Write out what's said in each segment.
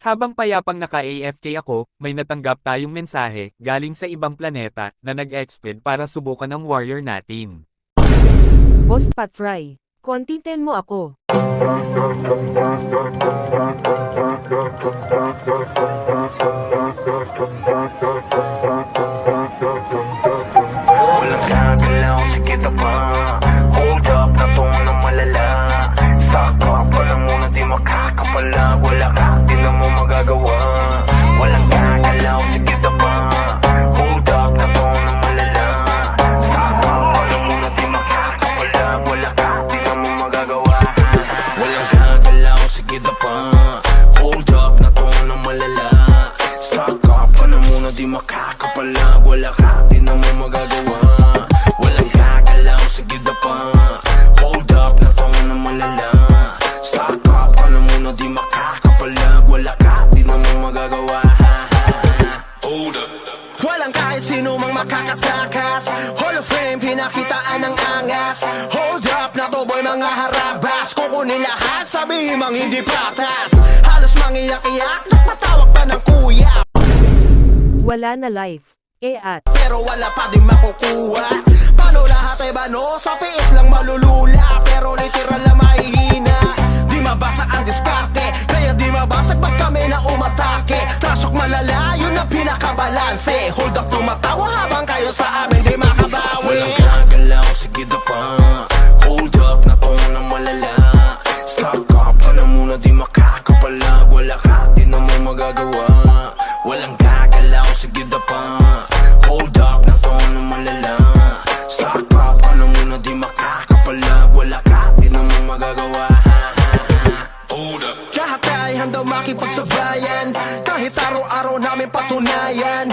Habang payapang naka-AFK ako, may natanggap tayong mensahe galing sa ibang planeta na nag-exped para subukan ang warrior natin. Boss Patry, kontinten mo ako. Walang gagalaw, sige na ba? Hold up na to na malala. Stock up ka na muna, di makakapalag. Wala ka, di na mo magagawa. Walang gagalaw, sige na ba? Hold up na to na malala. Stock up ka na muna, di makakapalag. Wala ka, di na mo magagawa. Walang gagalaw, sige na ba? Hold up na to na malala. Stock up ka na muna, di makakapalag. Wala ka, di na mo magagawa. Walang gagalaw, sige na pa. Hold up na to na malala. Stock up ka na muna, di makakapalag. Wala ka, di na mo magagawa. Hold up. Walang kahit sino mang makakatakas. Hall of Fame, pinakitaan ng angas. Hold up na to boy, mga harabas. Kukunin lahat, sabihin mang hindi patas. Halos mangiyak-iyak, nagpatawag pa ng kuya. Wala na life. At Pero wala pa din makukuha. Paano lahat ay bano? Sa piis lang malulula. Pero literal na mahihina. Di mabasa ang diskarte, kaya di mabasag pag kami na umatake. Trasok malala, yun ang pinakabalanse. Hold up, tumatawa habang kayo sa amin di makabawi. Walang gagalaw, sige na pa. Hold up na to na malala. Stock up ka na muna, di makakapalag. Wala ka, di na mo magagawa. Walang gagalaw, sige na pa. Hold up na to na malala. Stock up ka na muna, di makakapalag. Wala ka, di na mo magagawa. Hold up. Lahat ay handang makipagsabayan. Kahit araw-araw namin patunayan.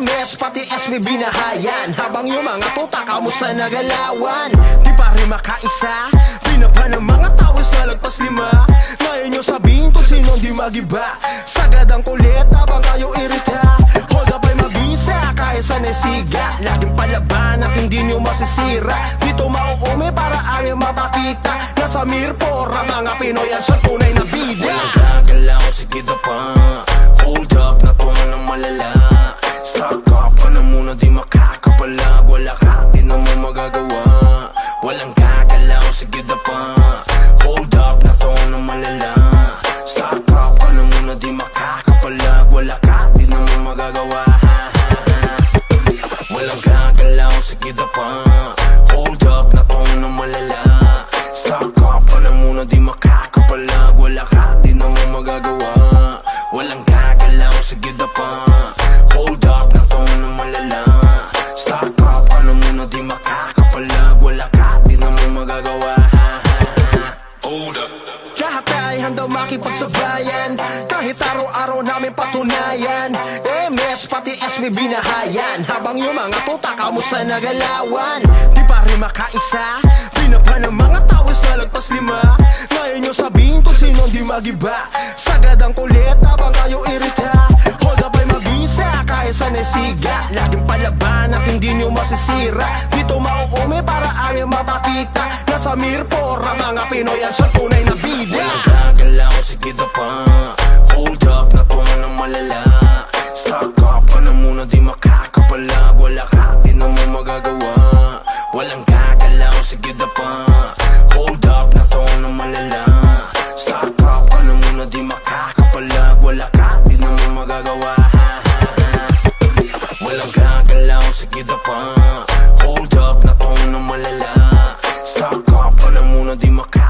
MS pati SB binahayan. Habang yung mga tuta kamusta nagalawan. Di pa rin makaisa. Pinapa ng mga tao sa lagpas lima. Ngayon yung sabihin kung sino di magiba. Sagad ang kulit habang kayo irita. Hold up ay mabisa kahit sa nesiga. Laging palaban at hindi nyo masisira. Dito mauumi para aming mapakita. Nasa Mirpora mga Pinoy at sa tunay na bida. Walang gagalaw, sige na pa. Hold up na to na malala. Stock up ka na muna, di makakapalag. Wala ka, di na mo magagawa. Walang gagalaw, sige na pa. Hold up na to na malala. Stock up ka na muna, di makakapalag. Wala ka, di na mo magagawa. Walang gagalaw, sige na pa. Hold up na to na malala. Stock up ka na muna, di makakapalag. Wala ka, di na mo magagawa. Walang gagalaw, sige na pa. Hold up na to na malala. Stock up ka na muna, di makakapalag. Wala ka, di na mo magagawa. Hold up. Lahat ay handang makipagsabayan. Kahit araw-araw namin patunayan. MS pati SB binahayan. Habang yung mga tuta kamusta nagalawan. Di pa rin makaisa. Pinapa ng mga tao sa lagpas lima. Ngayon yung sabihin kung sino di magiba. Sagad ang kulit habang kayo irita. Hold up ay mabisa kahit sa nesiga. Laging palaban at hindi nyo masisira. Dito mauumi para aming mapakita. Nasa Mirpora mga Pinoy at sa tunay na bida. Walang gagalaw, sige na pa. Hold up na to na malala. Stock up ka na muna, di makakapalag. Wala ka, di na mo magagawa. Walang gagalaw, sige na pa. Hold up na to na malala. Stock up ka na muna, di makakapalag. Wala ka, di na mo magagawa. Walang gagalaw, sige na pa. Hold up na to na malala. Stock up ka na muna, di makakapalag.